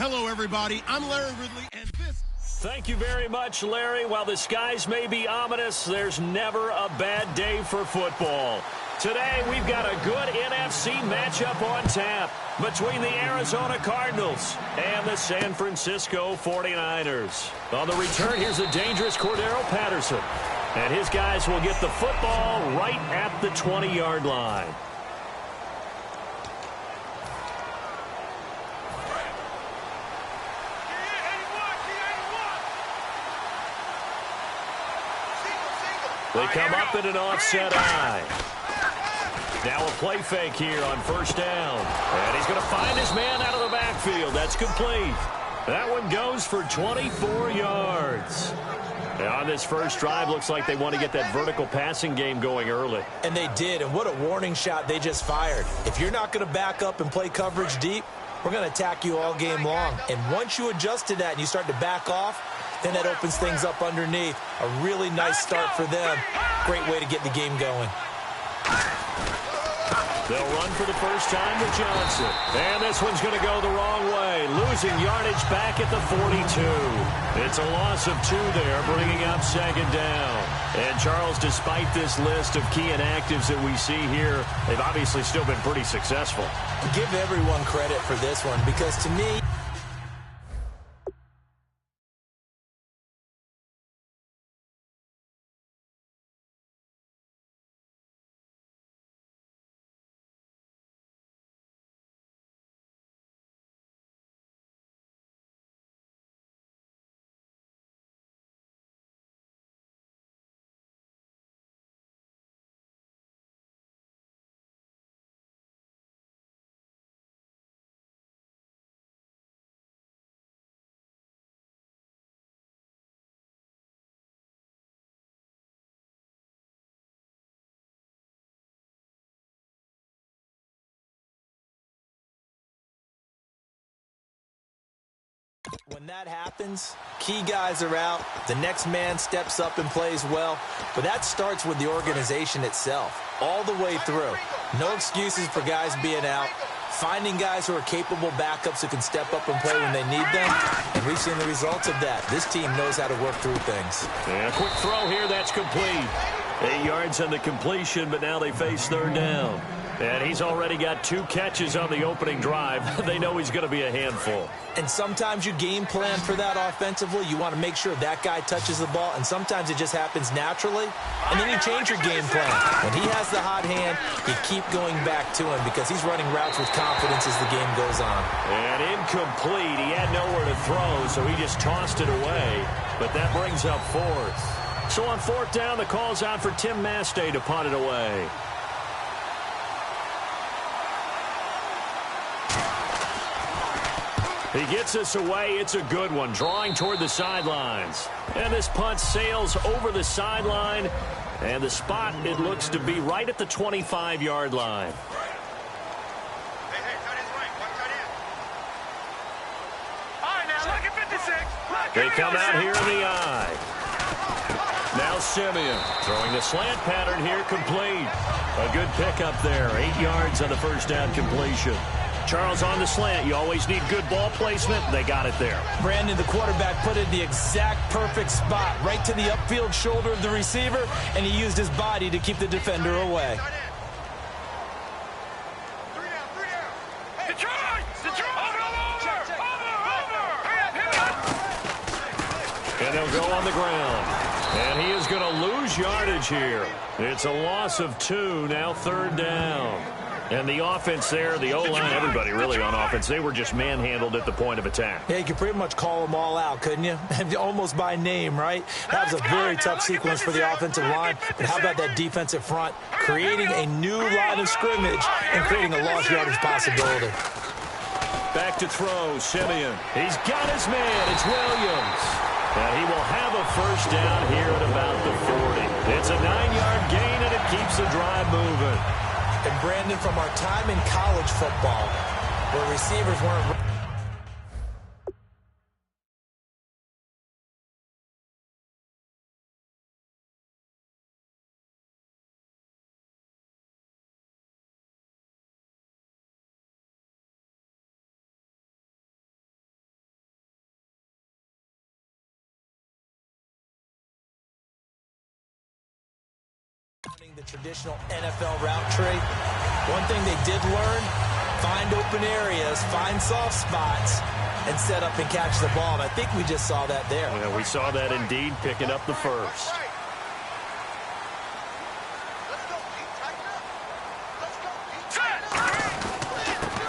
Hello, everybody. I'm Larry Ridley, and this... Thank you very much, Larry. While the skies may be ominous, there's never a bad day for football. Today, we've got a good NFC matchup on tap between the Arizona Cardinals and the San Francisco 49ers. On the return, here's a dangerous Cordero Patterson. And his guys will get the football right at the 20-yard line. They come up in an offset eye. Now a play fake here on first down. And he's going to find his man out of the backfield. That's complete. That one goes for 24 yards. And on this first drive, looks like they want to get that vertical passing game going early. And they did, and what a warning shot they just fired. If you're not going to back up and play coverage deep, we're going to attack you all game long. And once you adjust to that and you start to back off, then that opens things up underneath. A really nice start for them. Great way to get the game going. They'll run for the first time with Johnson. And this one's going to go the wrong way. Losing yardage back at the 42. It's a loss of 2 there, bringing up second down. And, Charles, despite this list of key inactives that we see here, they've obviously still been pretty successful. Give everyone credit for this one because, to me, when that happens, key guys are out. The next man steps up and plays well. But that starts with the organization itself, all the way through. No excuses for guys being out. Finding guys who are capable backups who can step up and play when they need them. And we've seen the results of that. This team knows how to work through things. And a quick throw here, that's complete. 8 yards on the completion, but now they face third down. And he's already got 2 catches on the opening drive. They know he's going to be a handful. And sometimes you game plan for that offensively. You want to make sure that guy touches the ball, and sometimes it just happens naturally. And then you change your game plan. When he has the hot hand, you keep going back to him because he's running routes with confidence as the game goes on. And incomplete. He had nowhere to throw, so he just tossed it away. But that brings up 4th. So on 4th down, the call's out for TMisito to punt it away. He gets us away. It's a good one, drawing toward the sidelines. And this punt sails over the sideline. And the spot, it looks to be right at the 25-yard line. They come out here in the eye. Now Simeon throwing the slant pattern here, complete. A good pickup there, 8 yards on the first down completion. Charles, on the slant, you always need good ball placement. They got it there. Brandon, the quarterback, put it in the exact perfect spot, right to the upfield shoulder of the receiver, and he used his body to keep the defender away. And they'll go on the ground. And he is going to lose yardage here. It's a loss of 2, now third down. And the offense there, the O-line, everybody really on offense, they were just manhandled at the point of attack. Yeah, you could pretty much call them all out, couldn't you? Almost by name, right? That was a very tough sequence for the offensive line. But how about that defensive front? Creating a new line of scrimmage and creating a lost yardage possibility. Back to throw, Simeon. He's got his man. It's Williams. And he will have a first down here at about the 40. It's a 9-yard gain, and it keeps the drive moving. And, Brandon, from our time in college football, where receivers weren't the traditional NFL route tree. One thing they did learn, find open areas, find soft spots, and set up and catch the ball. And I think we just saw that there. Yeah, we saw that indeed, picking up the first.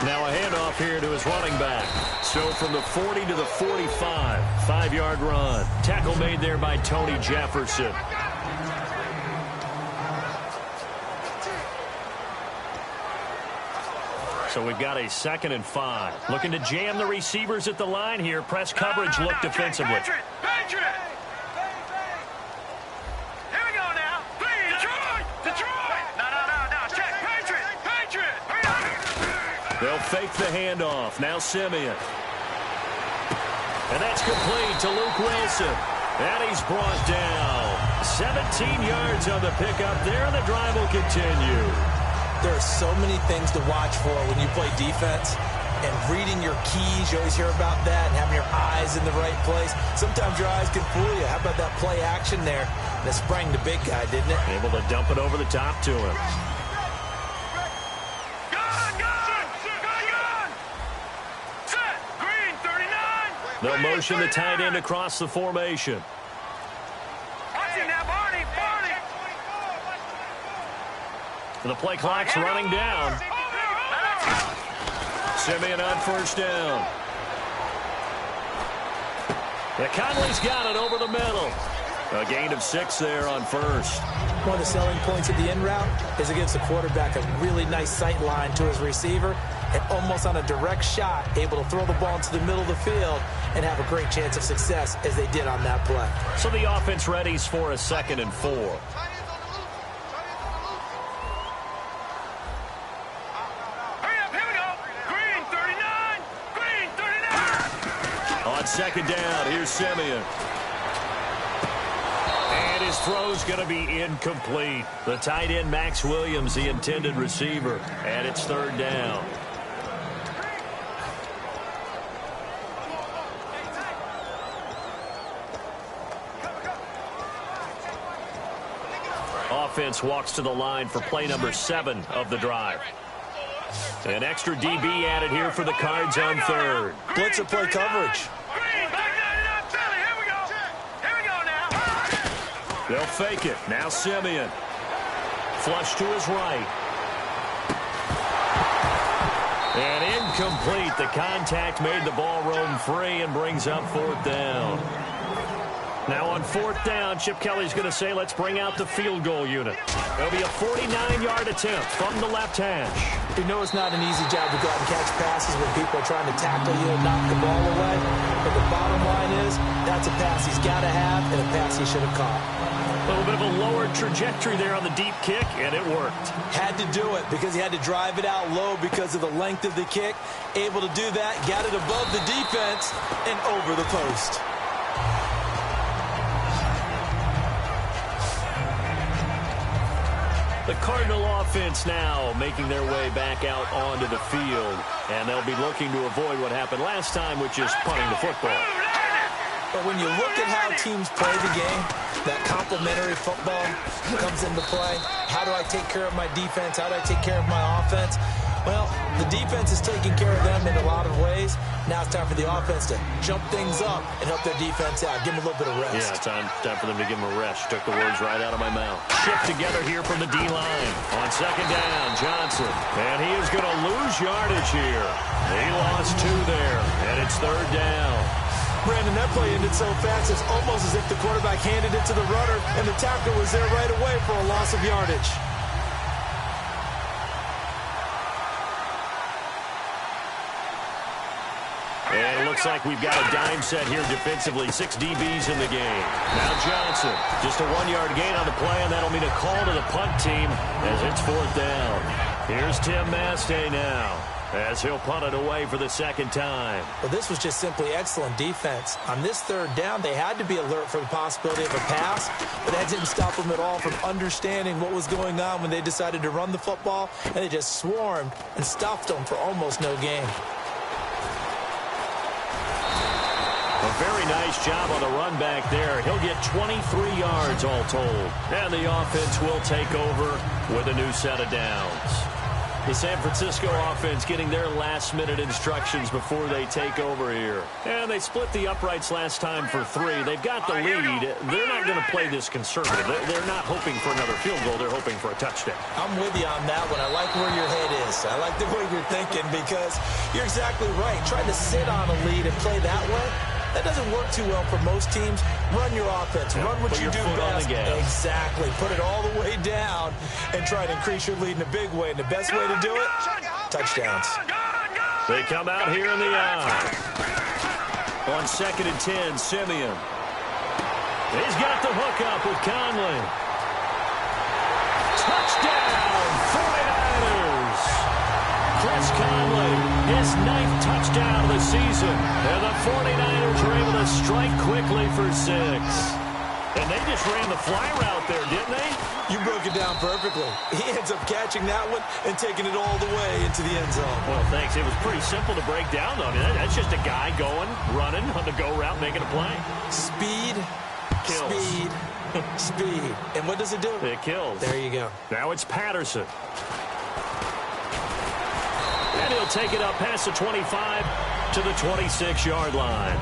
Now a handoff here to his running back. So from the 40 to the 45, 5-yard run. Tackle made there by Tony Jefferson. So we've got a 2nd and 5. Looking to jam the receivers at the line here. Press coverage look defensively. Patriot! Here we go now. Detroit! No. Check. Patriot! They'll fake the handoff. Now Simeon. And that's complete to Luke Wilson. And he's brought down. 17 yards on the pickup there, and the drive will continue. There are so many things to watch for when you play defense. And reading your keys, you always hear about that, and having your eyes in the right place. Sometimes your eyes can fool you. How about that play action there? That sprang the big guy, didn't it? Able to dump it over the top to him. Gun! Set! Green, 39! They'll motion the tight end across the formation. Watching now, Barney! The play clock's running down. Simeon on first down. Yeah, Conley's got it over the middle. A gain of 6 there on first. One of the selling points of the in route is it gives the quarterback a really nice sight line to his receiver and almost on a direct shot able to throw the ball into the middle of the field and have a great chance of success as they did on that play. So the offense readies for a 2nd and 4. On 2nd down, here's Simeon. And his throw's going to be incomplete. The tight end, Max Williams, the intended receiver. And it's 3rd down. Offense walks to the line for play number 7 of the drive. An extra DB added here for the Cards on 3rd. Blitzer play coverage. They'll fake it. Now Simeon. Flush to his right. And incomplete. The contact made the ball roam free and brings up 4th down. Now on 4th down, Chip Kelly's going to say, let's bring out the field goal unit. It'll be a 49-yard attempt from the left hash. You know it's not an easy job to go out and catch passes when people are trying to tackle you and knock the ball away. But the bottom line is, that's a pass he's got to have and a pass he should have caught. A little bit of a lower trajectory there on the deep kick, and it worked. Had to do it because he had to drive it out low because of the length of the kick. Able to do that, got it above the defense and over the post. The Cardinal offense now making their way back out onto the field. And they'll be looking to avoid what happened last time, which is punting the football. But when you look at how teams play the game, that complementary football comes into play. How do I take care of my defense? How do I take care of my offense? Well, the defense is taking care of them in a lot of ways. Now it's time for the offense to jump things up and help their defense out. Give them a little bit of rest. Yeah, time for them to give them a rest. Took the words right out of my mouth. Shift together here from the D-line. On 2nd down, Johnson. And he is going to lose yardage here. He lost 2 there, and it's 3rd down. Brandon, that play ended so fast, it's almost as if the quarterback handed it to the runner, and the tackler was there right away for a loss of yardage. And it looks like we've got a dime set here defensively. 6 DBs in the game. Now Johnson, just a 1-yard gain on the play, and that'll mean a call to the punt team as it's 4th down. Here's Tim Mastay now, as he'll punt it away for the 2nd time. Well, this was just simply excellent defense. On this 3rd down, they had to be alert for the possibility of a pass, but that didn't stop them at all from understanding what was going on when they decided to run the football, and they just swarmed and stuffed them for almost no gain. A very nice job on the run back there. He'll get 23 yards all told. And the offense will take over with a new set of downs. The San Francisco offense getting their last-minute instructions before they take over here. And they split the uprights last time for 3. They've got the lead. They're not going to play this conservative. They're not hoping for another field goal. They're hoping for a touchdown. I'm with you on that one. I like where your head is. I like the way you're thinking because you're exactly right. Trying to sit on a lead and play that way, that doesn't work too well for most teams. Run your offense. Run what you do best. Exactly. Put it all the way down and try to increase your lead in a big way. And the best way to do it, touchdowns. They come out here in the eye. On 2nd and 10, Simeon. He's got the hook up with Conley. Touchdown, 49ers. Chris Conley, his 9th touchdown of the season. And the 49ers were able to strike quickly for 6. And they just ran the fly route there, didn't they? You broke it down perfectly. He ends up catching that one and taking it all the way into the end zone. Well, thanks. It was pretty simple to break down, though. I mean, that's just a guy going, running on the go route, making a play. Speed, kills. Speed, speed. And what does it do? It kills. There you go. Now it's Patterson. And he'll take it up past the 25 to the 26-yard line.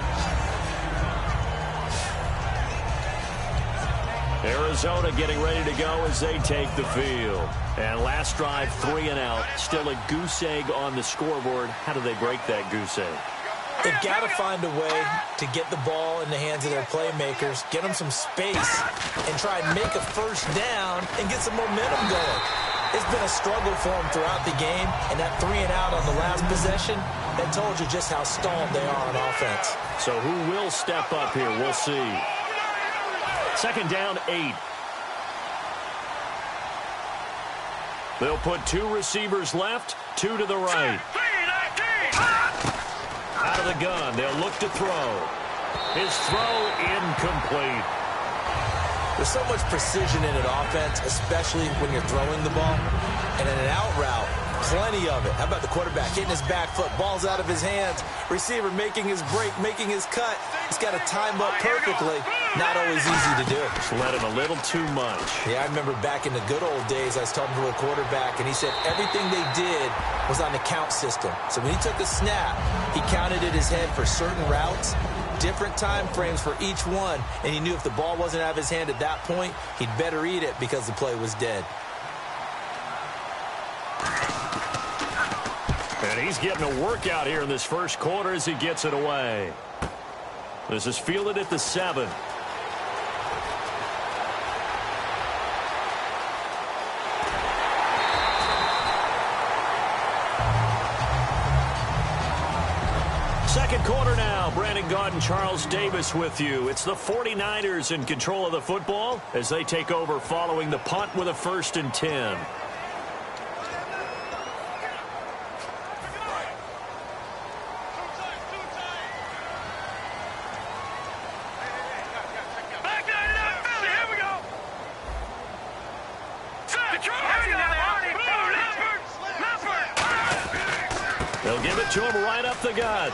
Arizona getting ready to go as they take the field. And last drive, 3 and out. Still a goose egg on the scoreboard. How do they break that goose egg? They've got to find a way to get the ball in the hands of their playmakers, get them some space, and try and make a first down and get some momentum going. It's been a struggle for them throughout the game, and that 3 and out on the last possession, that told you just how stalled they are on offense. So who will step up here? We'll see. 2nd down, 8. They'll put 2 receivers left, 2 to the right. Out of the gun, they'll look to throw. His throw incomplete. There's so much precision in an offense, especially when you're throwing the ball. And in an out route, plenty of it. How about the quarterback hitting his back foot, ball's out of his hands, receiver making his break, making his cut. He's got to time up perfectly. Not always easy to do. Just let him a little too much. Yeah, I remember back in the good old days, I was talking to a quarterback, and he said everything they did was on the count system. So when he took the snap, he counted in his head for certain routes, different time frames for each one, and he knew if the ball wasn't out of his hand at that point, he'd better eat it because the play was dead. And he's getting a workout here in this first quarter as he gets it away. This is fielded at the 7. Second quarter now. Brandon Gaud and Charles Davis with you. It's the 49ers in control of the football as they take over following the punt with a 1st and 10. They'll give it to him right up the gut.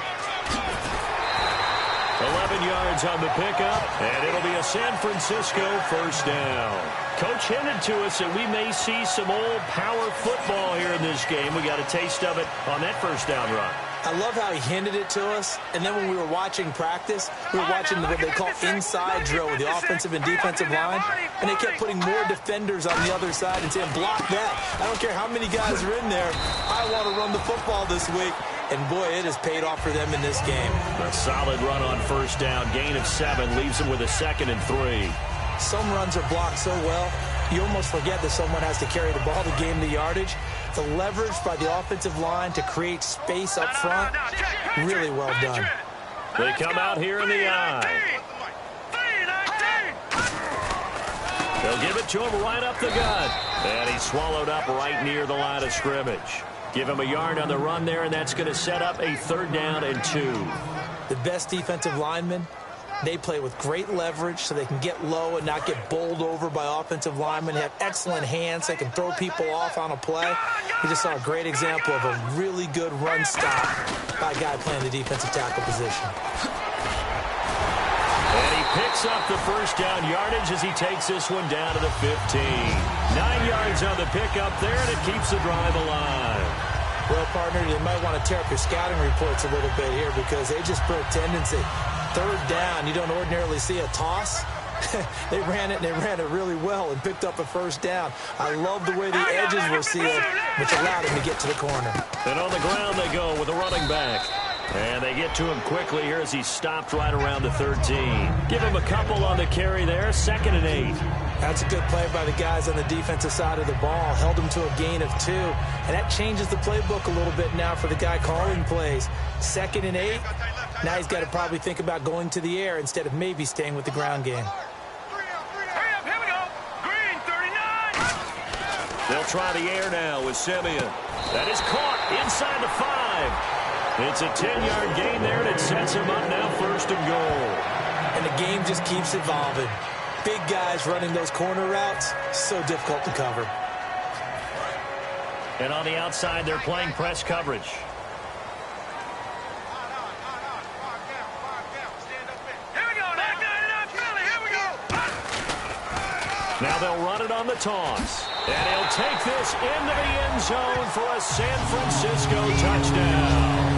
11 yards on the pickup, and it'll be a San Francisco first down. Coach hinted to us that we may see some old power football here in this game. We got a taste of it on that first down run. I love how he hinted it to us, and then when we were watching practice, we were watching what they call inside drill with the offensive and defensive line, and they kept putting more defenders on the other side and saying, block that. I don't care how many guys are in there. I want to run the football this week. And, boy, it has paid off for them in this game. A solid run on first down. Gain of 7 leaves them with a 2nd and 3. Some runs are blocked so well, you almost forget that someone has to carry the ball to gain the yardage. The leverage by the offensive line to create space up front, really well done. They come out here in the eye. They'll give it to him right up the gut. And he's swallowed up right near the line of scrimmage. Give him a yard on the run there, and that's going to set up a 3rd down and 2. The best defensive linemen, they play with great leverage so they can get low and not get bowled over by offensive linemen. They have excellent hands. They can throw people off on a play. We just saw a great example of a really good run stop by a guy playing the defensive tackle position. Picks up the first down yardage as he takes this one down to the 15. 9 yards on the pickup there, and it keeps the drive alive. Well, partner, you might want to tear up your scouting reports a little bit here because they just broke tendency. Third down, you don't ordinarily see a toss. They ran it really well and picked up a first down. I love the way the edges were sealed, which allowed him to get to the corner. And on the ground they go with a running back. And they get to him quickly here as he stopped right around the 13. Give him a couple on the carry there, 2nd and 8. That's a good play by the guys on the defensive side of the ball. Held him to a gain of 2. And that changes the playbook a little bit now for the guy calling plays. 2nd and 8. Now he's got to probably think about going to the air instead of maybe staying with the ground game. Here we go. Green 39. They'll try the air now with Simeon. That is caught inside the 5. It's a 10-yard gain there, and it sets him up now 1st and goal. And the game just keeps evolving. Big guys running those corner routes, so difficult to cover. And on the outside, they're playing press coverage. Here we go. Here we go. Now they'll run it on the toss. And he'll take this into the end zone for a San Francisco touchdown.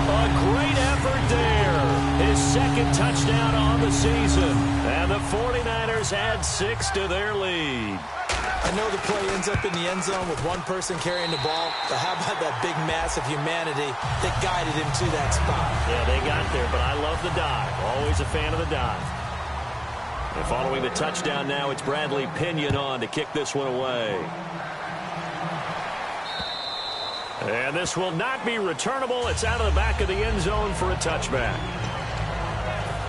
A great effort there. His 2nd touchdown on the season. And the 49ers add 6 to their lead. I know the play ends up in the end zone with one person carrying the ball, but how about that big mass of humanity that guided him to that spot? Yeah, they got there, but I love the dive. Always a fan of the dive. And following the touchdown now, it's Bradley Pinion on to kick this one away. And this will not be returnable. It's out of the back of the end zone for a touchback.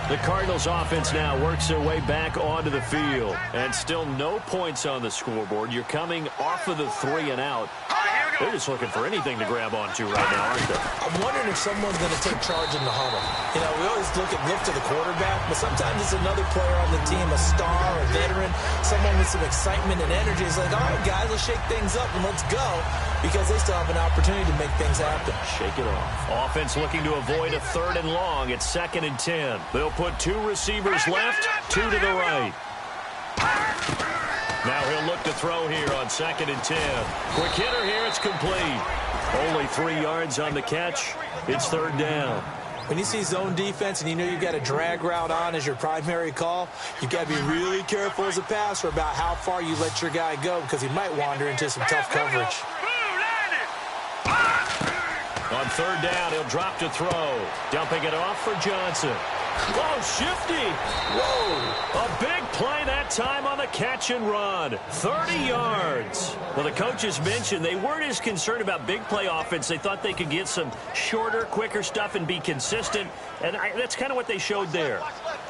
The Cardinals offense now works their way back onto the field. And still no points on the scoreboard. You're coming off of the 3 and out. They're just looking for anything to grab onto right now, aren't they? I'm wondering if someone's going to take charge in the huddle. You know, we always look to the quarterback, but sometimes it's another player on the team, a star, a veteran, someone with some excitement and energy. It's like, all right, guys, let's shake things up and let's go, because they still have an opportunity to make things happen. Shake it off. Offense looking to avoid a 3rd and long. It's 2nd and 10. They'll put 2 receivers left, 2 to the right. Now he'll look to throw here on 2nd and 10. Quick hitter here, it's complete. Only 3 yards on the catch. It's 3rd down. When you see zone defense and you know you've got a drag route on as your primary call, you've got to be really careful as a passer about how far you let your guy go because he might wander into some tough coverage. On 3rd down, he'll drop to throw. Dumping it off for Johnson. Oh, shifty. Whoa. A big play that time on the catch and run. 30 yards. Well, the coaches mentioned they weren't as concerned about big play offense. They thought they could get some shorter, quicker stuff and be consistent. And that's kind of what they showed there.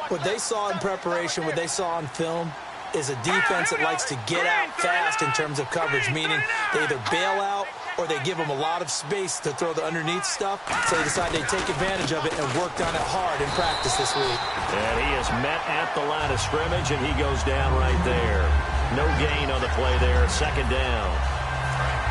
What they saw in preparation, what they saw on film, is a defense that likes to get out fast in terms of coverage, meaning they either bail out or they give them a lot of space to throw the underneath stuff, so they decide they take advantage of it and worked on it hard in practice this week. And he is met at the line of scrimmage, and he goes down right there. No gain on the play there, 2nd down.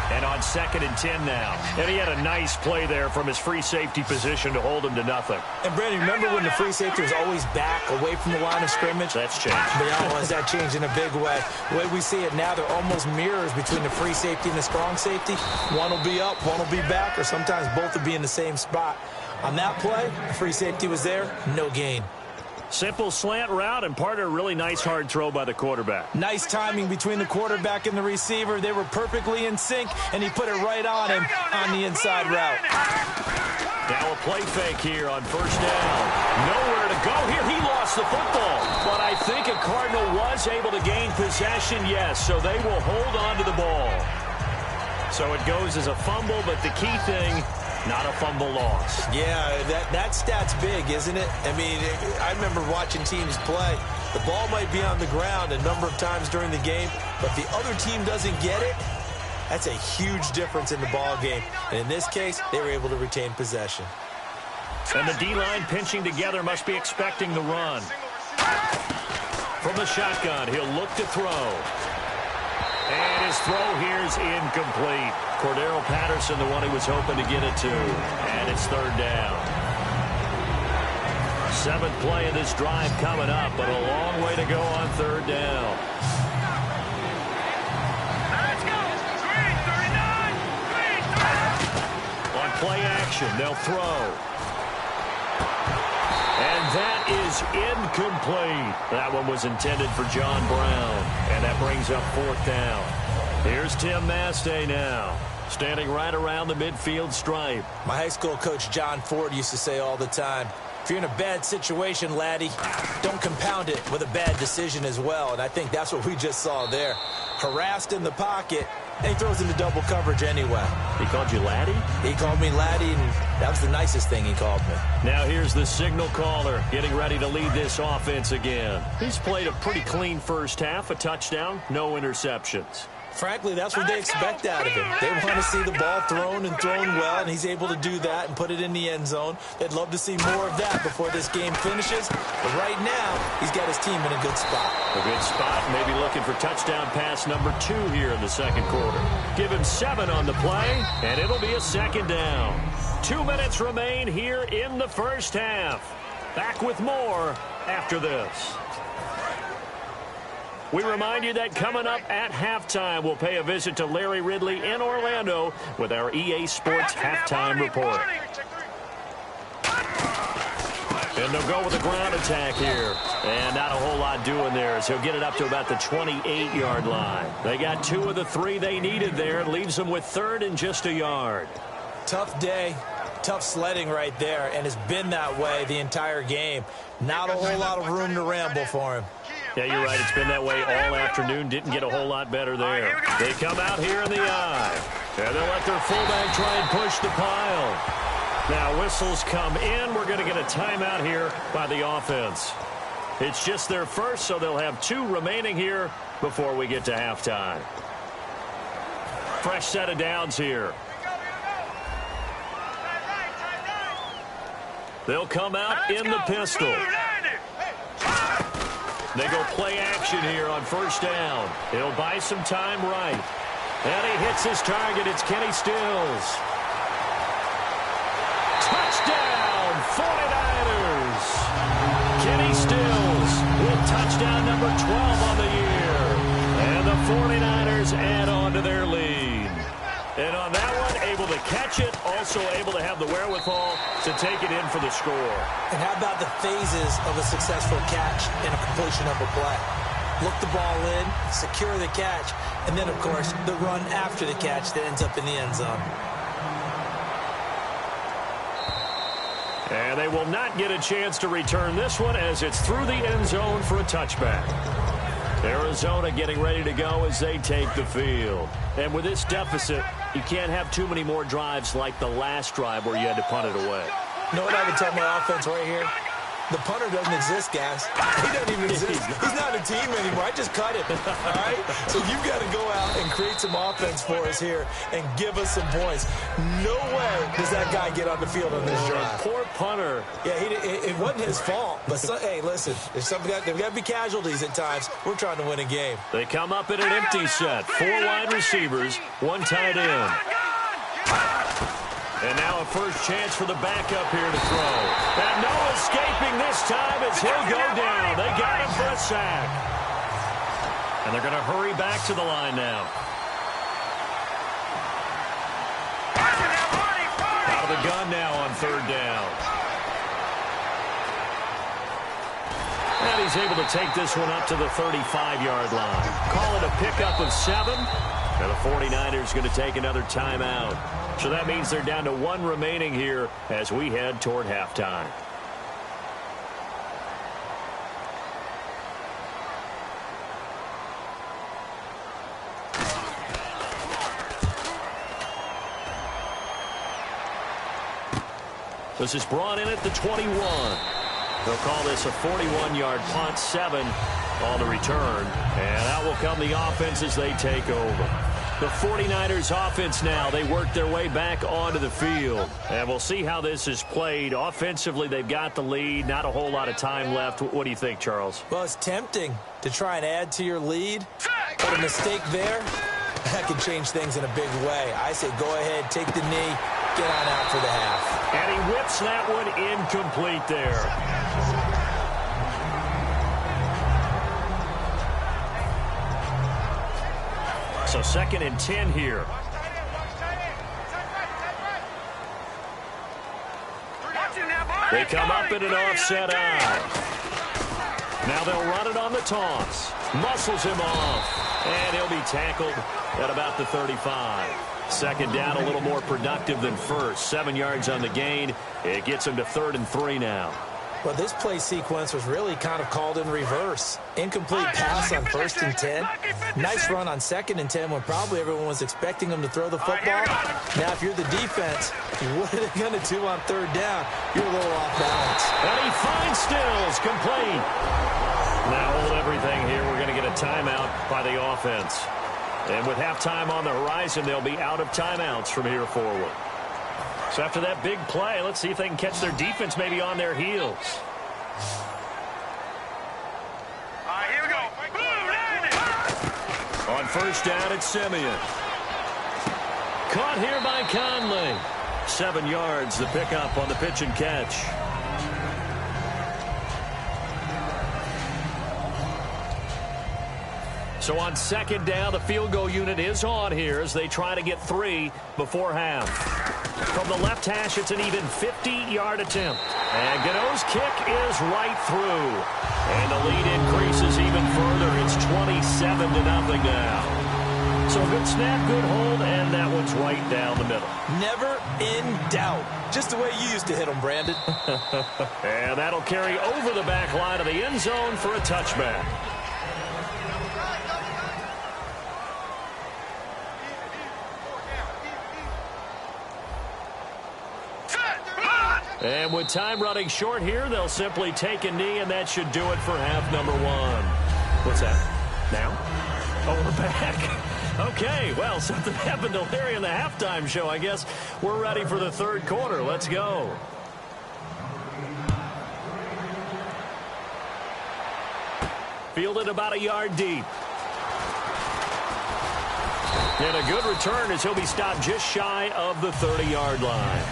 And on 2nd and 10 now. And he had a nice play there from his free safety position to hold him to nothing. And, Brandon, remember when the free safety was always back away from the line of scrimmage? That's changed. But has that changed in a big way? The way we see it now, they're almost mirrors between the free safety and the strong safety. One will be up, one will be back, or sometimes both will be in the same spot. On that play, the free safety was there, no gain. Simple slant route, and part of a really nice hard throw by the quarterback. Nice timing between the quarterback and the receiver. They were perfectly in sync, and he put it right on him on the inside route. Now a play fake here on 1st down. Nowhere to go here. He lost the football. But I think a Cardinal was able to gain possession, yes, so they will hold on to the ball. So it goes as a fumble, but the key thing, not a fumble loss. Yeah, that stat's big, isn't it? I mean, I remember watching teams play. The ball might be on the ground a number of times during the game, but if the other team doesn't get it, that's a huge difference in the ball game. And in this case, they were able to retain possession. And the D-line pinching together must be expecting the run. From the shotgun, he'll look to throw. And his throw here is incomplete. Cordero Patterson, the one he was hoping to get it to. And it's 3rd down. Seventh play of this drive coming up, but a long way to go on third down. Let's go. Green, 39. Green, 39. On play action, they'll throw. And that is incomplete. That one was intended for John Brown. And that brings up fourth down. Here's TMisito now, standing right around the midfield stripe. My high school coach John Ford used to say all the time, if you're in a bad situation, laddie, don't compound it with a bad decision as well. And I think that's what we just saw there. Harassed in the pocket, and he throws into double coverage anyway. He called you laddie? He called me laddie, and that was the nicest thing he called me. Now here's the signal caller getting ready to lead this offense again. He's played a pretty clean first half, a touchdown, no interceptions. Frankly, that's what they expect out of him. They want to see the ball thrown and thrown well, and he's able to do that and put it in the end zone. They'd love to see more of that before this game finishes. But right now, he's got his team in a good spot. A good spot, maybe looking for touchdown pass number 2 here in the second quarter. Give him 7 on the play, and it'll be a second down. 2 minutes remain here in the first half. Back with more after this. We remind you that coming up at halftime, we'll pay a visit to Larry Ridley in Orlando with our EA Sports Halftime Report. And they'll go with a ground attack here. And not a whole lot doing there as he'll get it up to about the 28-yard line. They got 2 of the 3 they needed there. Leaves them with 3rd and just a yard. Tough day. Tough sledding right there, and it's been that way the entire game. Not a whole lot of room to ramble for him. Yeah, you're right. It's been that way all afternoon. Didn't get a whole lot better there. They come out here in the eye. And they'll let their fullback try and push the pile. Now whistles come in. We're going to get a timeout here by the offense. It's just their first, so they'll have 2 remaining here before we get to halftime. Fresh set of downs here. They'll come out in the pistol. They go play action here on first down. He'll buy some time right. And he hits his target. It's Kenny Stills. Touchdown, 49ers. Kenny Stills with touchdown number 12 on the year. And the 49ers add on to their lead. And on that one, able to catch it, also able to have the wherewithal to take it in for the score. And how about the phases of a successful catch and a completion of a play? Look the ball in, secure the catch, and then, of course, the run after the catch that ends up in the end zone. And they will not get a chance to return this one as it's through the end zone for a touchback. Arizona getting ready to go as they take the field. And with this deficit, you can't have too many more drives like the last drive where you had to punt it away. You know what I would tell my offense right here? The punter doesn't exist, guys. He doesn't even exist. He's not a team anymore. I just cut him, all right? So you've got to go out and create some offense for us here and give us some points. No way does that guy get on the field on this drive. Poor punter. Yeah, it wasn't his fault. But, hey, listen, there's got to be casualties at times. We're trying to win a game. They come up in an empty set. 4 wide receivers, 1 tight end. And now a first chance for the backup here to throw. And no escaping this time as he'll go down. They got him for a sack. And they're going to hurry back to the line now. Out of the gun now on third down. And he's able to take this one up to the 35-yard line. Call it a pickup of 7. And the 49ers going to take another timeout. So that means they're down to 1 remaining here as we head toward halftime. This is brought in at the 21. They'll call this a 41-yard punt, 7 on the return. And out will come the offense as they take over. The 49ers offense now, they work their way back onto the field. And we'll see how this is played. Offensively, they've got the lead. Not a whole lot of time left. What do you think, Charles? Well, it's tempting to try and add to your lead. But a mistake there, that can change things in a big way. I say go ahead, take the knee, get on out for the half. And he whips that one incomplete there. So 2nd and 10 here. They come up in an offset eye. Now they'll run it on the toss. Muscles him off. And he'll be tackled at about the 35. 2nd down, a little more productive than first. 7 yards on the gain. It gets him to 3rd and 3 now. Well, this play sequence was really kind of called in reverse. Incomplete pass on 1st and 10. Nice run on 2nd and 10 when probably everyone was expecting him to throw the football. Now, if you're the defense, what are they going to do on 3rd down? You're a little off balance. And he finds Stills, complete. Now hold everything here. We're going to get a timeout by the offense. And with halftime on the horizon, they'll be out of timeouts from here forward. So after that big play, let's see if they can catch their defense maybe on their heels. All right, here we go. On 1st down, it's Simeon. Caught here by Conley. 7 yards, the pickup on the pitch and catch. So on 2nd down, the field goal unit is on here as they try to get 3 before half. From the left hash, it's an even 50-yard attempt. And Gano's kick is right through. And the lead increases even further. It's 27-0 now. So good snap, good hold, and that one's right down the middle. Never in doubt. Just the way you used to hit them, Brandon. And that'll carry over the back line of the end zone for a touchback. And with time running short here, they'll simply take a knee, and that should do it for half number 1. What's that? Now? Oh, we're back. Okay, well, something happened to Larry in the halftime show, I guess. We're ready for the 3rd quarter. Let's go. Fielded about a yard deep. And a good return as he'll be stopped just shy of the 30-yard line.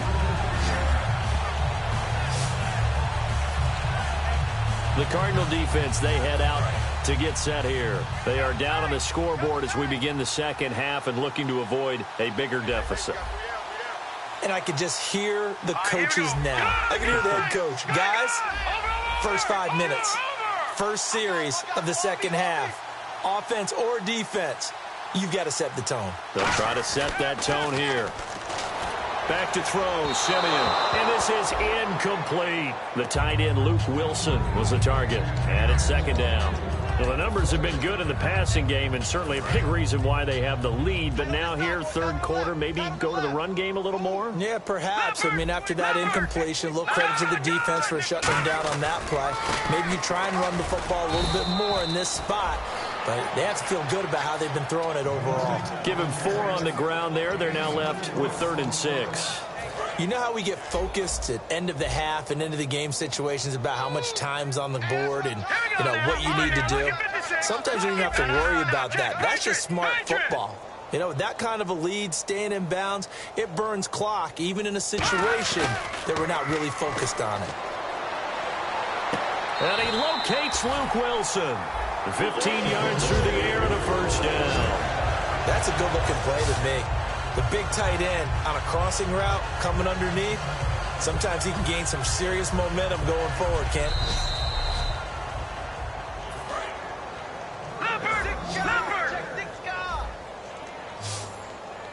The Cardinal defense, they head out to get set here. They are down on the scoreboard as we begin the 2nd half and looking to avoid a bigger deficit. And I could just hear the coaches now. I can hear the head coach. Guys, first 5 minutes, first series of the 2nd half, offense or defense, you've got to set the tone. They'll try to set that tone here. Back to throw, Simeon. And this is incomplete. The tight end, Luke Wilson, was the target. And it's 2nd down. Well, the numbers have been good in the passing game, and certainly a big reason why they have the lead. But now here, 3rd quarter, maybe go to the run game a little more? Yeah, perhaps. I mean, after that incompletion, a little credit to the defense for shutting them down on that play. Maybe you try and run the football a little bit more in this spot. But they have to feel good about how they've been throwing it overall. Give him 4 on the ground there. They're now left with 3rd and 6. You know how we get focused at end of the half and into the game situations about how much time's on the board and, you know, what you need to do? Sometimes you don't have to worry about that. That's just smart football. You know, that kind of a lead, staying in bounds, it burns clock, even in a situation that we're not really focused on it. And he locates Luke Wilson. 15 yards through the air and a 1st down. That's a good-looking play to me. The big tight end on a crossing route coming underneath. Sometimes he can gain some serious momentum going forward, Kent.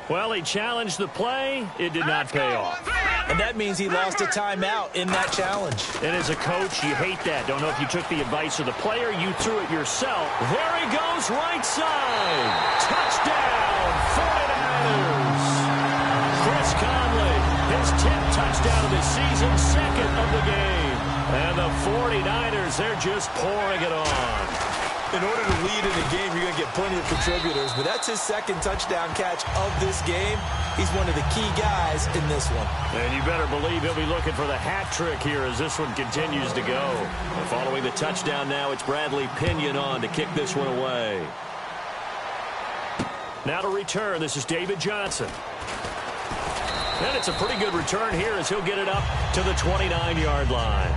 Well, he challenged the play. It did not pay off. And that means he lost a timeout in that challenge. And as a coach, you hate that. Don't know if you took the advice of the player. You threw it yourself. There he goes, right side. Touchdown, 49ers. Chris Conley, his 10th touchdown of the season, 2nd of the game. And the 49ers, they're just pouring it on. In order to lead in the game, you're going to get plenty of contributors. But that's his 2nd touchdown catch of this game. He's one of the key guys in this one. And you better believe he'll be looking for the hat trick here as this one continues to go. And following the touchdown now, it's Bradley Pinion on to kick this one away. Now to return, this is David Johnson. And it's a pretty good return here as he'll get it up to the 29-yard line.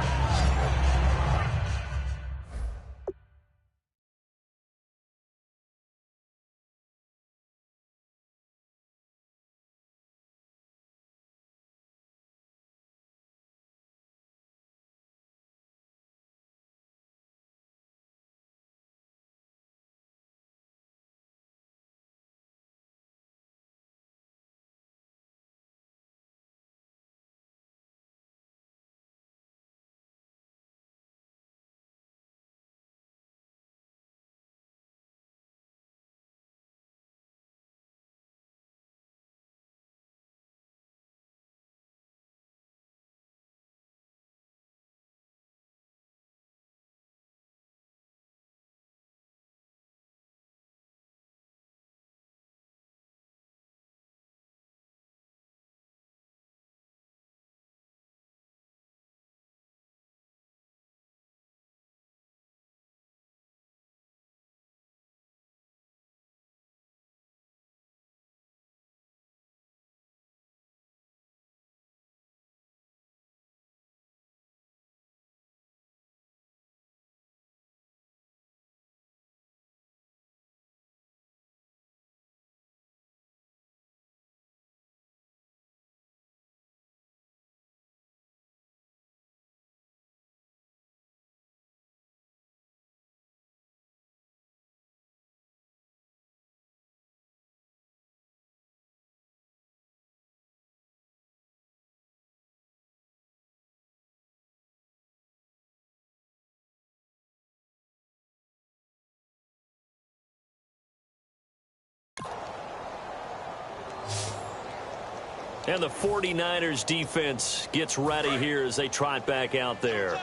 And the 49ers defense gets ready here as they trot back out there.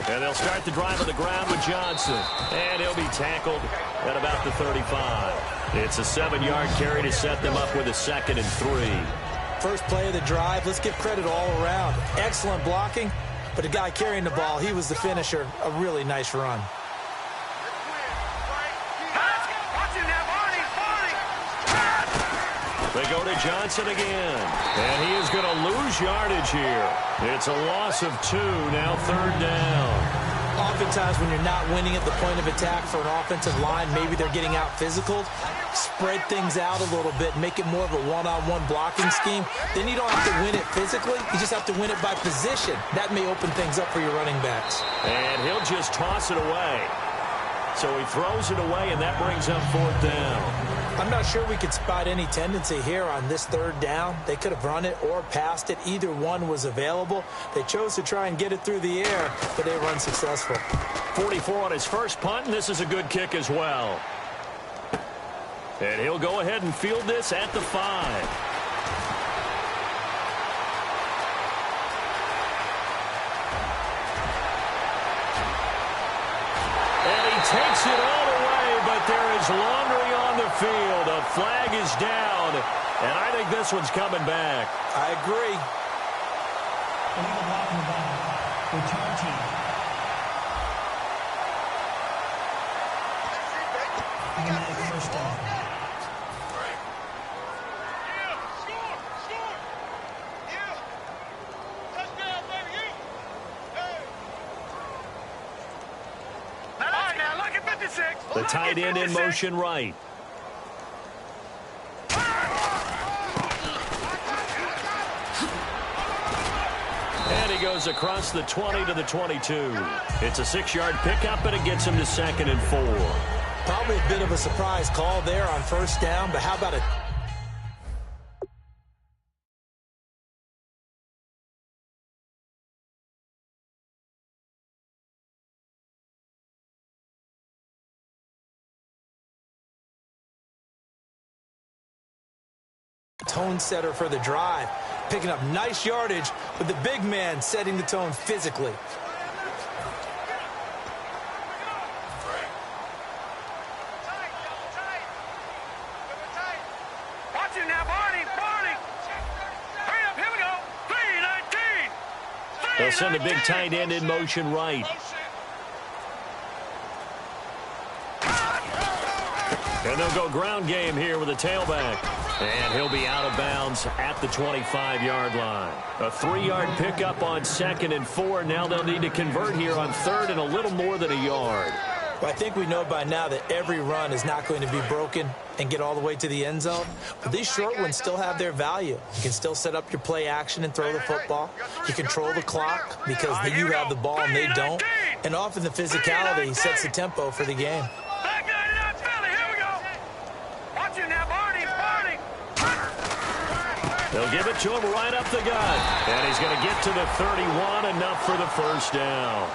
And they'll start the drive on the ground with Johnson. And he'll be tackled at about the 35. It's a 7-yard carry to set them up with a 2nd and 3. First play of the drive, let's give credit all around. Excellent blocking, but the guy carrying the ball, he was the finisher. A really nice run. They go to Johnson again. And he is going to lose yardage here. It's a loss of 2, now 3rd down. Oftentimes when you're not winning at the point of attack for an offensive line, maybe they're getting out physical. Spread things out a little bit, make it more of a one-on-one blocking scheme. Then you don't have to win it physically. You just have to win it by position. That may open things up for your running backs. And he'll just toss it away. So he throws it away, and that brings up 4th down. I'm not sure we could spot any tendency here on this 3rd down. They could have run it or passed it. Either one was available. They chose to try and get it through the air, but they were unsuccessful. 44 on his first punt, and this is a good kick as well. And he'll go ahead and field this at the 5. Takes it all the way, but there is laundry on the field. A flag is down, and I think this one's coming back. I agree. Return team. Automatic first down. The tight end in motion right. And he goes across the 20 to the 22. It's a 6-yard pickup, and it gets him to 2nd and 4. Probably a bit of a surprise call there on first down, but how about a tone setter for the drive, picking up nice yardage with the big man setting the tone physically. Watch it now, Barney. Hurry up, here we go. 3-19. They'll send a big tight end in motion right. And they'll go ground game here with a tailback. And he'll be out of bounds at the 25-yard line. A 3-yard pickup on 2nd and 4. Now they'll need to convert here on 3rd and a little more than a yard. Well, I think we know by now that every run is not going to be broken and get all the way to the end zone. But these short ones still have their value. You can still set up your play action and throw the football. You control the clock because you have the ball and they don't. And often the physicality sets the tempo for the game. They'll give it to him right up the gut. And he's going to get to the 31, enough for the first down.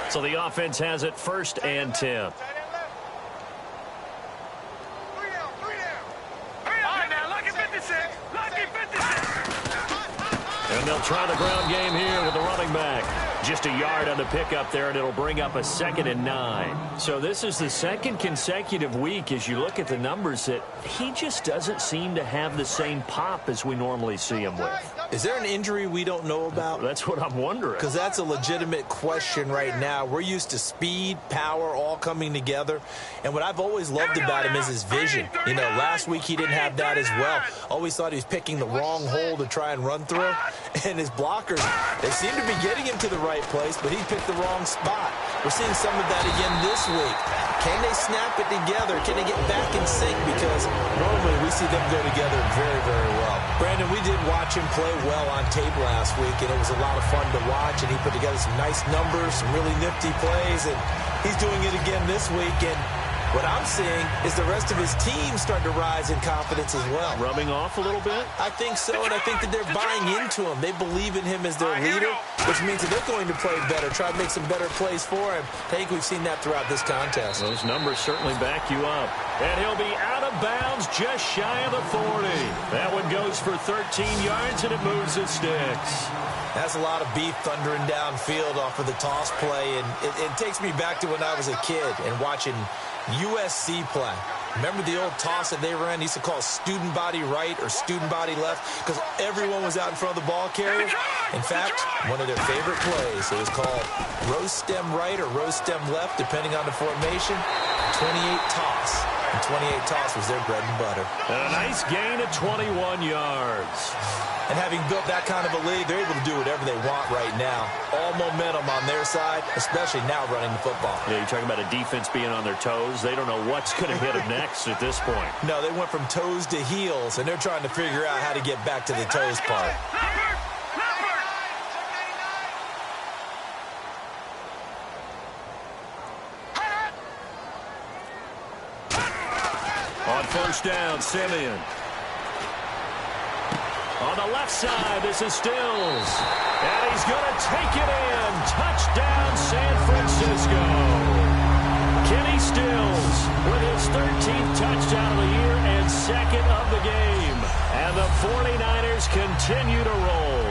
So the offense has it 1st and 10. And they'll try the ground game here with the running back. Just a yard on the pickup there, and it'll bring up a 2nd and 9. So this is the 2nd consecutive week, as you look at the numbers, that he just doesn't seem to have the same pop as we normally see him with. Is there an injury we don't know about? That's what I'm wondering. Because that's a legitimate question right now. We're used to speed, power, all coming together. And what I've always loved about him is his vision. You know, last week he didn't have that as well. Always thought he was picking the wrong hole to try and run through. And his blockers, they seem to be getting him to the right place, but he picked the wrong spot. We're seeing some of that again this week. Can they snap it together? Can they get back in sync? Because normally we see them go together very, very well. Brandon, we did watch him play well on tape last week, and it was a lot of fun to watch, and he put together some nice numbers, some really nifty plays, and he's doing it again this week. And what I'm seeing is the rest of his team starting to rise in confidence as well. Rubbing off a little bit? I think so, and I think that they're buying into him. They believe in him as their leader, which means that they're going to play better, try to make some better plays for him. I think we've seen that throughout this contest. Those numbers certainly back you up. And he'll be out of bounds just shy of the 40. That one goes for 13 yards, and it moves the sticks. That's a lot of beef thundering downfield off of the toss play, and it takes me back to when I was a kid and watching USC play. Remember the old toss that they ran? They used to call student body right or student body left because everyone was out in front of the ball carrier. In fact, one of their favorite plays, it was called rose stem right or rose stem left, depending on the formation. 28 toss. And 28 toss was their bread and butter. And a nice gain of 21 yards. And having built that kind of a lead, they're able to do whatever they want right now. All momentum on their side, especially now running the football. Yeah, you're talking about a defense being on their toes. They don't know what's going to hit them next at this point. No, they went from toes to heels, and they're trying to figure out how to get back to the toes part. On first down, Simeon. On the left side, this is Stills. And he's going to take it in. Touchdown, San Francisco. Kenny Stills with his 13th touchdown of the year and second of the game. And the 49ers continue to roll.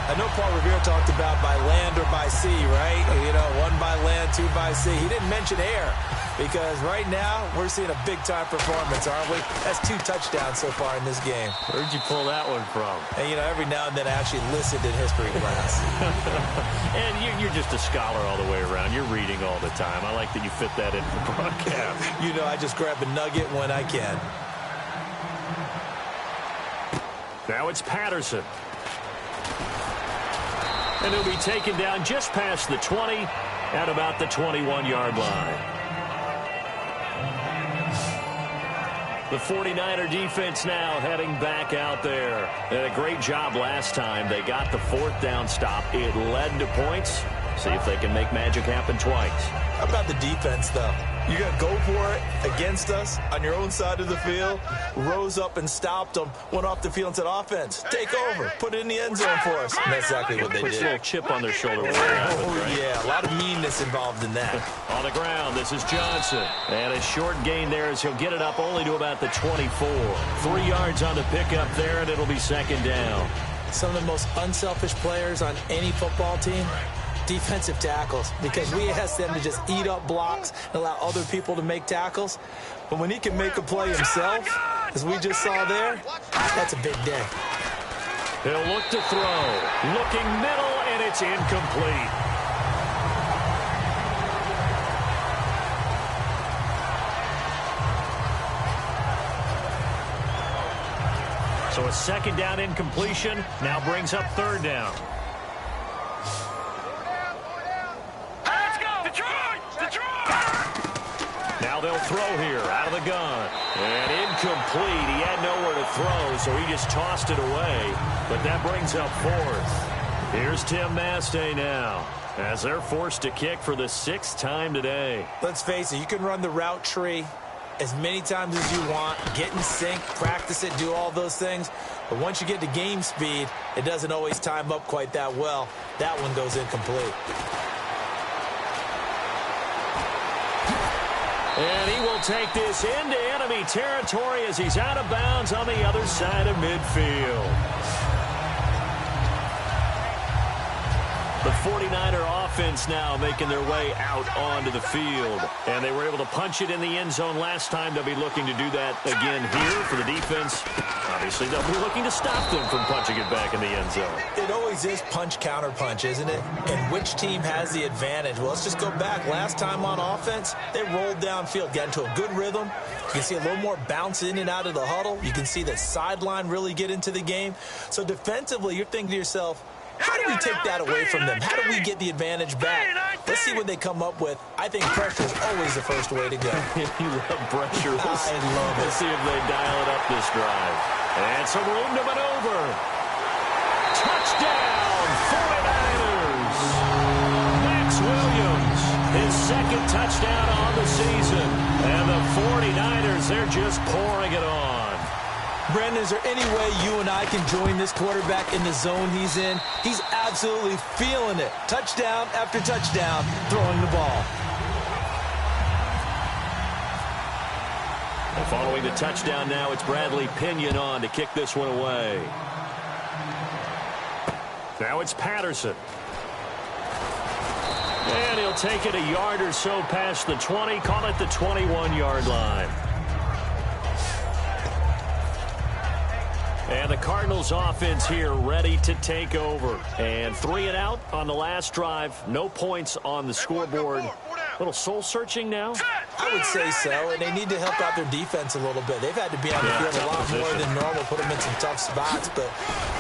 I know Paul Revere talked about by land or by sea, right? You know, one by land, two by sea. He didn't mention air because right now we're seeing a big-time performance, aren't we? That's 2 touchdowns so far in this game. Where'd you pull that one from? And, you know, every now and then I actually listened in history class. And you're just a scholar all the way around. You're reading all the time. I like that you fit that in the broadcast. You know, I just grab a nugget when I can. Now it's Patterson. And he'll be taken down just past the 20 at about the 21-yard line. The 49er defense now heading back out there. They had a great job last time. They got the 4th down stop. It led to points. See if they can make magic happen twice. How about the defense, though? You're going to go for it against us on your own side of the field, rose up and stopped them, went off the field and said, offense, take over, put it in the end zone for us. And that's exactly what they Puts did. a little chip on their shoulder. Right? Yeah, a lot of meanness involved in that. On the ground, this is Johnson. And a short gain there as he'll get it up only to about the 24. 3 yards on the pickup there, and it'll be second down. Some of the most unselfish players on any football team, defensive tackles, because we ask them to just eat up blocks and allow other people to make tackles. But when he can make a play himself, as we just saw there, that's a big day. He'll look to throw. Looking middle, and it's incomplete. So a second down incompletion now brings up third down. Now they'll throw here out of the gun. And incomplete. He had nowhere to throw, so he just tossed it away. But that brings up 4th. Here's TMisito now as they're forced to kick for the 6th time today. Let's face it, you can run the route tree as many times as you want, get in sync, practice it, do all those things. But once you get to game speed, it doesn't always time up quite that well. That one goes incomplete. And he will take this into enemy territory as he's out of bounds on the other side of midfield. The 49er offense now making their way out onto the field. And they were able to punch it in the end zone last time. They'll be looking to do that again here for the defense. Obviously, they'll be looking to stop them from punching it back in the end zone. It always is punch-counter-punch, isn't it? And which team has the advantage? Well, let's just go back. Last time on offense, they rolled downfield, got into a good rhythm. You can see a little more bounce in and out of the huddle. You can see the sideline really get into the game. So defensively, you're thinking to yourself, how do we take that away from them? How do we get the advantage back? Let's see what they come up with. I think pressure is always the first way to go. You love pressure. I love it. Let's see if they dial it up this drive. And some room to maneuver. Touchdown, 49ers. Max Williams, his second touchdown on the season. And the 49ers, they're just pouring it on. Brandon, is there any way you and I can join this quarterback in the zone he's in? He's absolutely feeling it. Touchdown after touchdown, throwing the ball. And following the touchdown now, it's Bradley Pinion on to kick this one away. Now it's Patterson. And he'll take it a yard or so past the 20, call it the 21-yard line. And the Cardinals offense here ready to take over. And 3 and out on the last drive. No points on the scoreboard. Little soul-searching now? I would say so, and they need to help out their defense a little bit. They've had to be on the field a lot more than normal, put them in some tough spots. But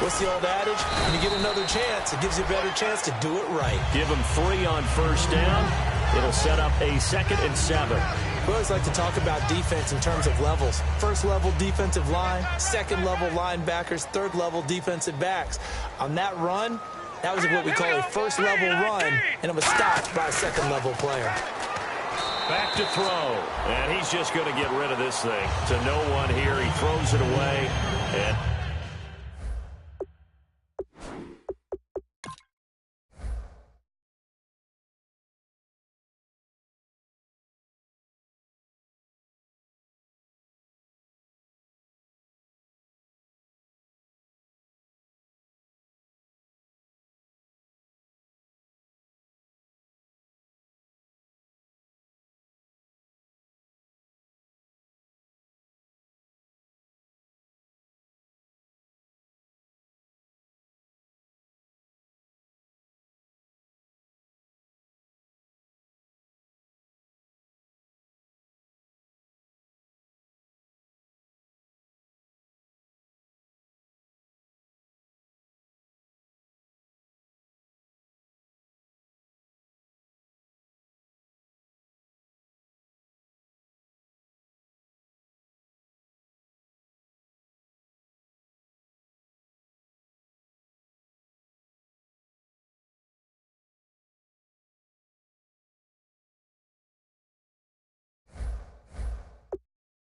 what's the old adage? When you get another chance, it gives you a better chance to do it right. Give them 3 on first down. It'll set up a 2nd and 7. We always like to talk about defense in terms of levels. First level defensive line, second level linebackers, third level defensive backs. On that run, that was what we call a first level run, and it was stopped by a second level player. Back to throw, and he's just going to get rid of this thing. To no one here, he throws it away, and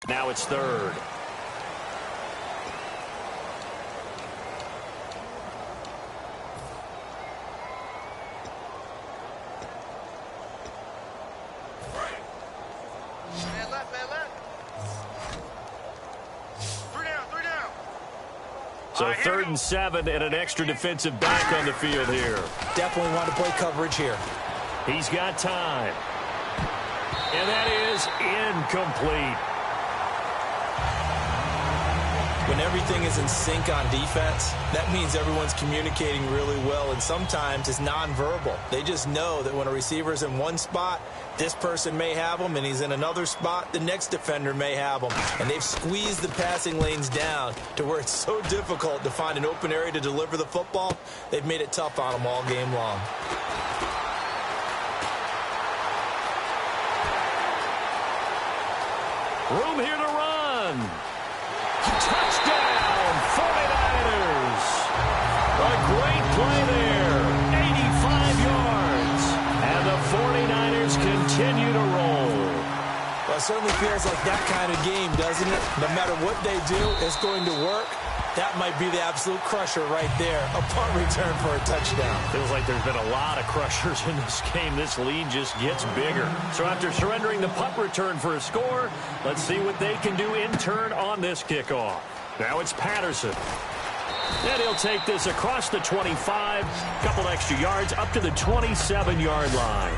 now it's 3rd. Man left, man left. 3 down, 3 down. So 3rd and 7 and an extra defensive back on the field here. Definitely want to play coverage here. He's got time. And that is incomplete. When everything is in sync on defense, that means everyone's communicating really well, and sometimes it's nonverbal. They just know that when a receiver's in one spot, this person may have him, and he's in another spot, the next defender may have him. And they've squeezed the passing lanes down to where it's so difficult to find an open area to deliver the football. They've made it tough on them all game long. Room here to run. Touchdown, 49ers. A great play there, 85 yards. And the 49ers continue to roll. Well, it certainly feels like that kind of game, doesn't it? No matter what they do, it's going to work. That might be the absolute crusher right there. A punt return for a touchdown. Feels like there's been a lot of crushers in this game. This lead just gets bigger. So after surrendering the punt return for a score, let's see what they can do in turn on this kickoff. Now it's Patterson. And he'll take this across the 25, couple extra yards up to the 27-yard line.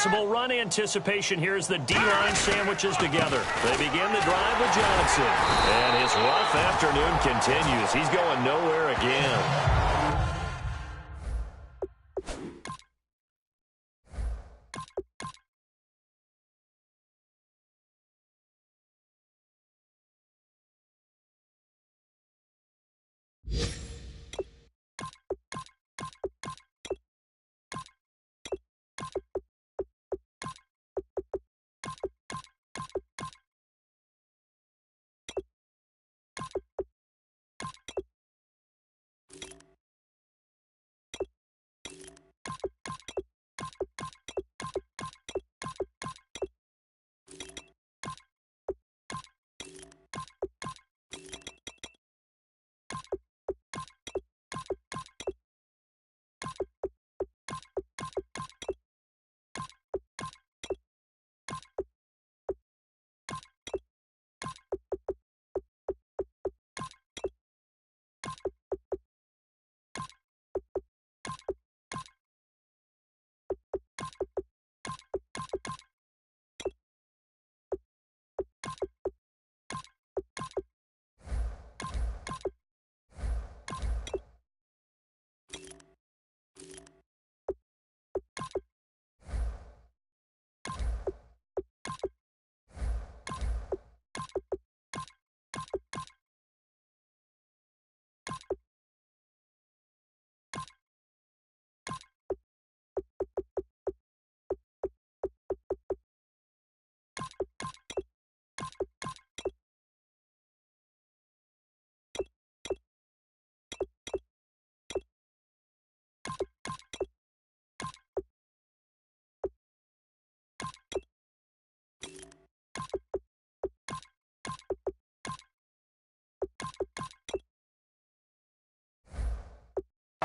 possible run anticipation here as the D-line sandwiches together. They begin the drive with Johnson. And his rough afternoon continues. He's going nowhere again.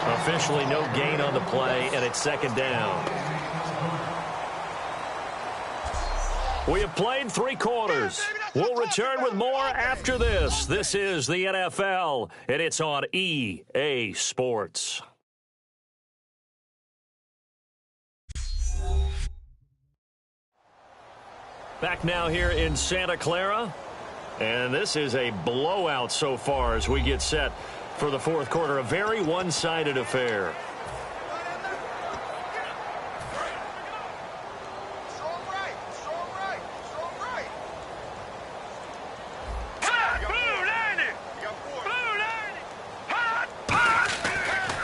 Officially no gain on the play, and it's second down. We have played 3 quarters. We'll return with more after this. This is the NFL, and it's on EA Sports. Back now here in Santa Clara, and this is a blowout so far as we get set for the fourth quarter. A very one-sided affair.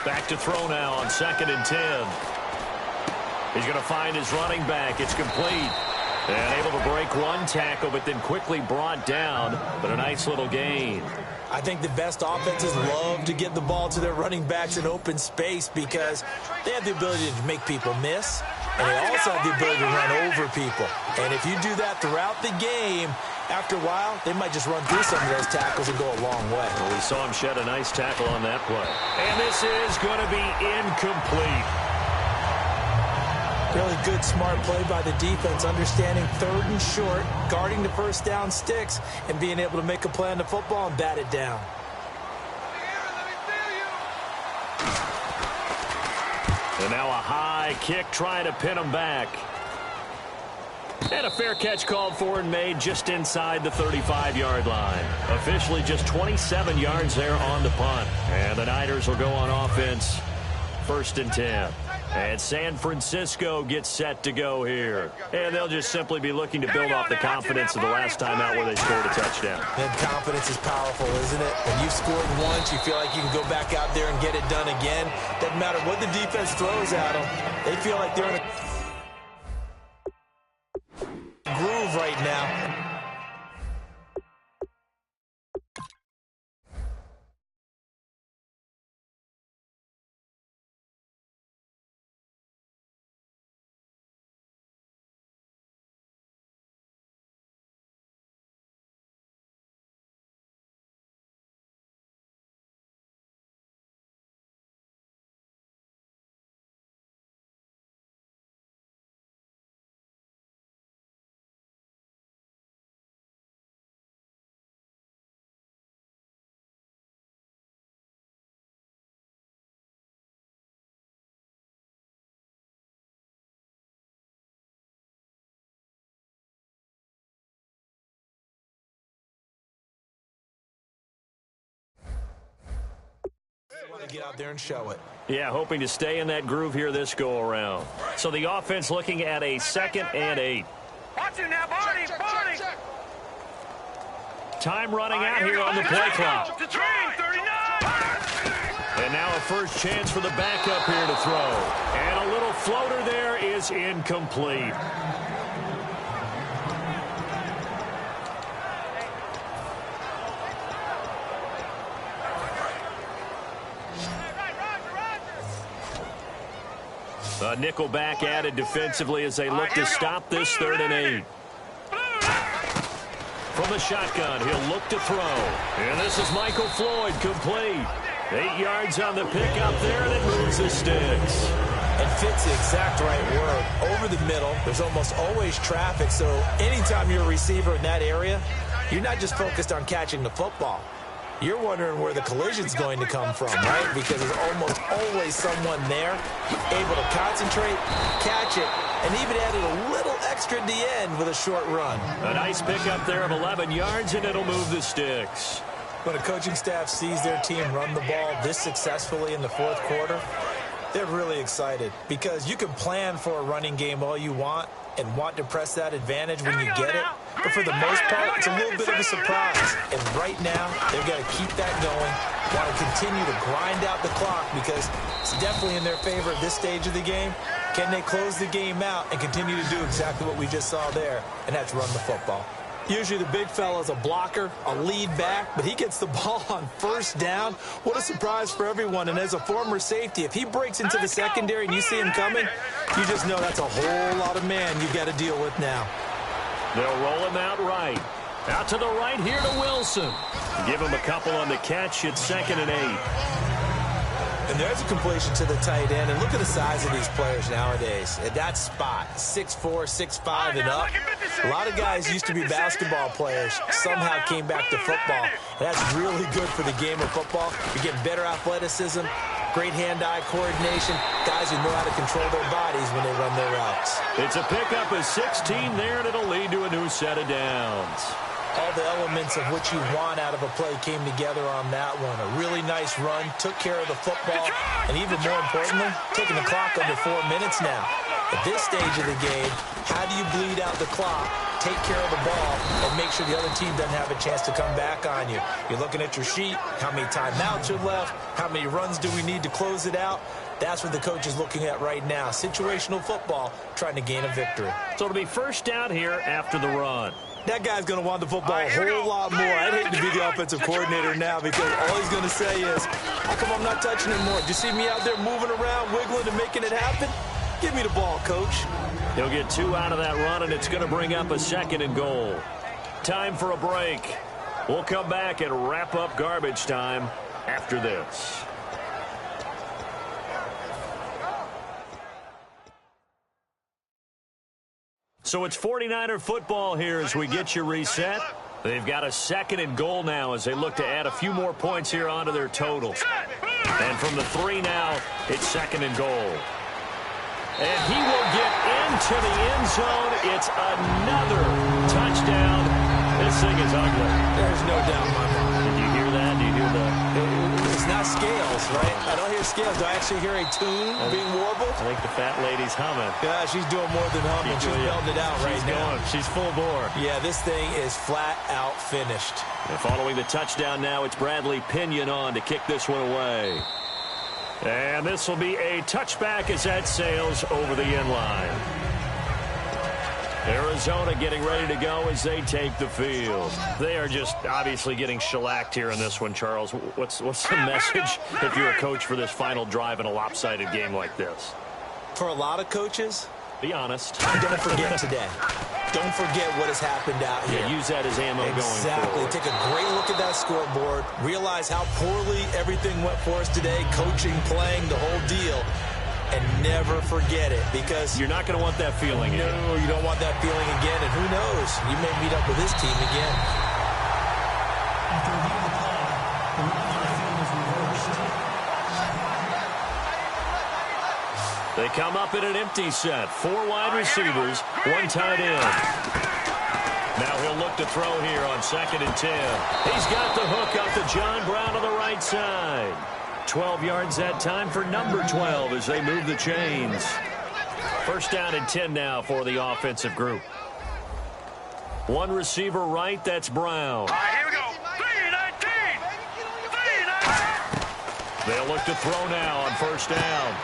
Back to throw now on 2nd and 10. He's going to find his running back. It's complete. And able to break one tackle, but then quickly brought down. But a nice little gain. I think the best offenses love to get the ball to their running backs in open space because they have the ability to make people miss, and they also have the ability to run over people. And if you do that throughout the game, after a while, they might just run through some of those tackles and go a long way. Well, we saw him shed a nice tackle on that play. And this is going to be incomplete. Really good, smart play by the defense, understanding 3rd and short, guarding the first down sticks, and being able to make a play on the football and bat it down. And now a high kick trying to pin him back. And a fair catch called for and made just inside the 35-yard line. Officially just 27 yards there on the punt. And the Niners will go on offense, 1st and 10. And San Francisco gets set to go here. And they'll just simply be looking to build off the confidence of the last time out where they scored a touchdown. And confidence is powerful, isn't it? When you've scored once, you feel like you can go back out there and get it done again. Doesn't matter what the defense throws at them. They feel like they're in a groove right now. Get out there and show it. Yeah, hoping to stay in that groove here this go-around. So the offense looking at a 2nd and 8. Watch it now, Barney, Barney. Time running out here on the play clock. To train, 39. And now a first chance for the backup here to throw. And a little floater there is incomplete. A nickel back added defensively as they look to stop this 3rd and 8. From the shotgun, he'll look to throw. And this is Michael Floyd, complete. 8 yards on the pickup there, and it moves the sticks. And fits the exact right word. Over the middle, there's almost always traffic, so anytime you're a receiver in that area, you're not just focused on catching the football. You're wondering where the collision's going to come from, right? Because there's almost always someone there able to concentrate, catch it, and even added a little extra at the end with a short run. A nice pickup there of 11 yards, and it'll move the sticks. When a coaching staff sees their team run the ball this successfully in the 4th quarter, they're really excited because you can plan for a running game all you want and want to press that advantage when you get it. But for the most part, it's a little bit of a surprise. And right now, they've got to keep that going, want to continue to grind out the clock because it's definitely in their favor at this stage of the game. Can they close the game out and continue to do exactly what we just saw there, and that's run the football? Usually the big fella's a blocker, a lead back, but he gets the ball on 1st down. What a surprise for everyone. And as a former safety, if he breaks into the secondary and you see him coming, you just know that's a whole lot of man you've got to deal with now. They'll roll him out right. Out to the right here to Wilson. Give him a couple on the catch. It's 2nd and 8. And there's a completion to the tight end. And look at the size of these players nowadays. At that spot, 6'4", 6'5", and up. A lot of guys used to be basketball players, somehow came back to football. And that's really good for the game of football. You're getting better athleticism, great hand-eye coordination, guys who know how to control their bodies when they run their routes. It's a pickup of 16 there, and it'll lead to a new set of downs. All the elements of what you want out of a play came together on that one. A really nice run, took care of the football, and even more importantly, taking the clock under 4 minutes now. At this stage of the game, how do you bleed out the clock, take care of the ball, and make sure the other team doesn't have a chance to come back on you? You're looking at your sheet, how many timeouts are left, how many runs do we need to close it out? That's what the coach is looking at right now. Situational football, trying to gain a victory. So it'll be 1st down here after the run. That guy's going to want the football a whole lot more. I'd hate to be the offensive coordinator now because all he's going to say is, how come I'm not touching him more? Do you see me out there moving around, wiggling, and making it happen? Give me the ball, coach. He'll get 2 out of that run, and it's going to bring up a 2nd and goal. Time for a break. We'll come back and wrap up garbage time after this. So it's 49er football here as we get you reset. They've got a 2nd and goal now as they look to add a few more points here onto their total. And from the 3 now, it's 2nd and goal. And he will get into the end zone. It's another touchdown. This thing is ugly. There's no doubt in my mind. Did you hear that? Did you hear that? It's not scales, right? I don't hear scales. Do I actually hear a tune being warbled? I think the fat lady's humming. Yeah, she's doing more than humming. She's belting it out right now. She's full bore. Yeah, this thing is flat out finished. And following the touchdown now, it's Bradley Pinion on to kick this one away. And this will be a touchback as that sails over the end line. Arizona getting ready to go as they take the field. They are just obviously getting shellacked here in this one, Charles. What's the message if you're a coach for this final drive in a lopsided game like this? For a lot of coaches, be honest. Don't forget today. Don't forget what has happened out here. Yeah, use that as ammo going forward. Take a great look at that scoreboard. Realize how poorly everything went for us today. Coaching, playing, the whole deal. And never forget it because you're not going to want that feeling again. No, you don't want that feeling again. And who knows? You may meet up with this team again. After reviewing the play, the runs on the field was reversed. They come up in an empty set. 4 wide receivers, 1 tight end. Now he'll look to throw here on 2nd and 10. He's got the hook up to John Brown on the right side. 12 yards that time for number 12 as they move the chains. First down and 10 now for the offensive group. One receiver right, that's Brown. All right, here we go. 3-19. 3-19. They'll look to throw now on first down.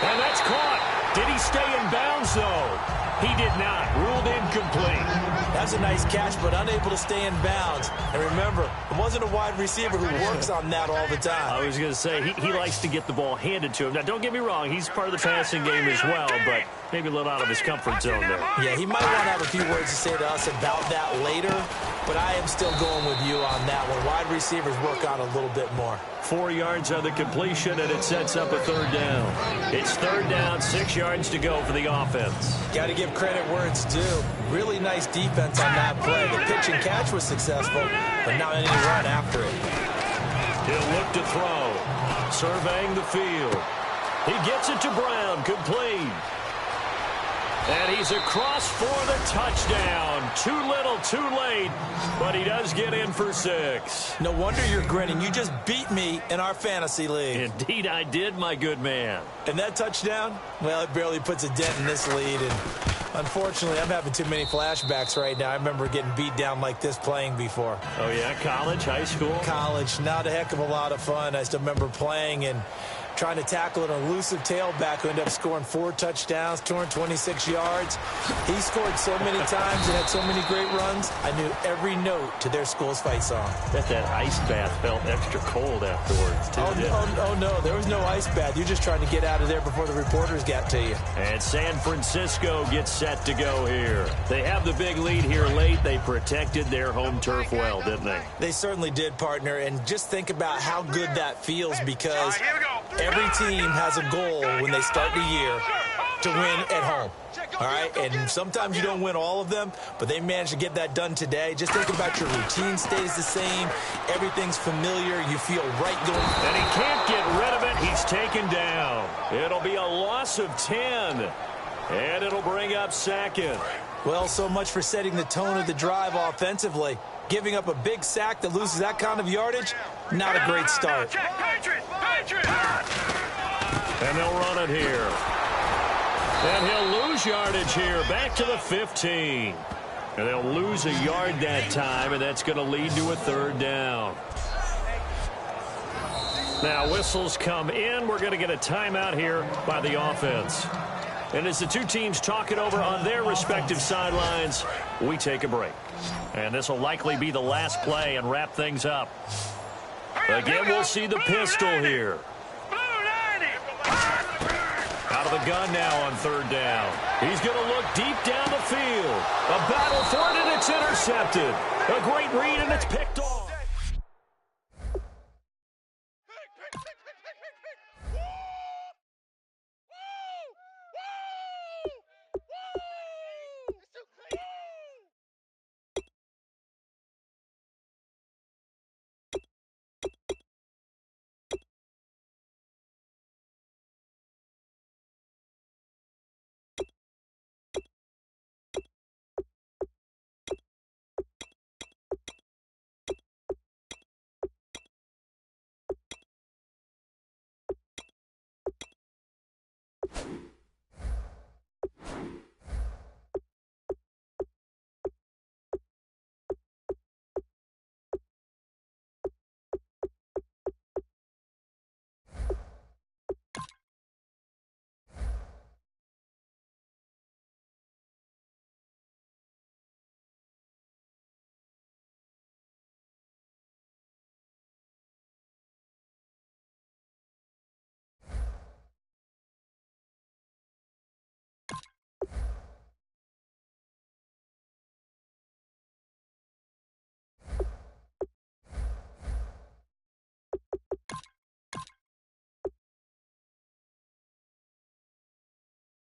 And that's caught. Did he stay in bounds, though? He did not. Ruled incomplete. That's a nice catch, but unable to stay in bounds. And remember, it wasn't a wide receiver who works on that all the time. I was going to say, he likes to get the ball handed to him. Now, don't get me wrong. He's part of the passing game as well, but maybe a little out of his comfort zone there. Yeah, he might want to have a few words to say to us about that later, but I am still going with you on that one. Wide receivers work on a little bit more. 4 yards on the completion, and it sets up a third down. It's third down, 6 yards to go for the offense. Got to give credit where it's due. Really nice defense on that play. The pitch and catch was successful, but not any run after it. He'll look to throw. Surveying the field. He gets it to Brown, complete. And he's across for the touchdown. Too little, too late, but he does get in for 6. No wonder you're grinning. You just beat me in our fantasy league. Indeed I did, my good man. And that touchdown, well, it barely puts a dent in this lead. And unfortunately, I'm having too many flashbacks right now. I remember getting beat down like this playing before. Oh, yeah? College, high school? College, not a heck of a lot of fun. I still remember playing and trying to tackle an elusive tailback who ended up scoring 4 touchdowns, 226 yards. He scored so many times and had so many great runs, I knew every note to their school's fight song. Bet that ice bath felt extra cold afterwards, too. Oh, no, there was no ice bath. You're just trying to get out of there before the reporters got to you. And San Francisco gets set to go here. They have the big lead here late. They protected their home turf well, didn't they? They certainly did, partner. And just think about how good that feels, because every team has a goal when they start the year to win at home. All right, and sometimes you don't win all of them, but they managed to get that done today. Just think about your routine stays the same. Everything's familiar. You feel right going. And he can't get rid of it. He's taken down. It'll be a loss of 10, and it'll bring up second. Well, so much for setting the tone of the drive offensively. Giving up a big sack that loses that kind of yardage, not a great start. And they'll run it here. And he'll lose yardage here, back to the 15. And they'll lose a yard that time, and that's going to lead to a third down. Now, whistles come in. We're going to get a timeout here by the offense. And as the two teams talk it over on their respective sidelines, we take a break. And this will likely be the last play and wrap things up. Again, we'll see the pistol here. Out of the gun now on third down. He's going to look deep down the field. A battle for it, and it's intercepted. A great read, and it's picked off.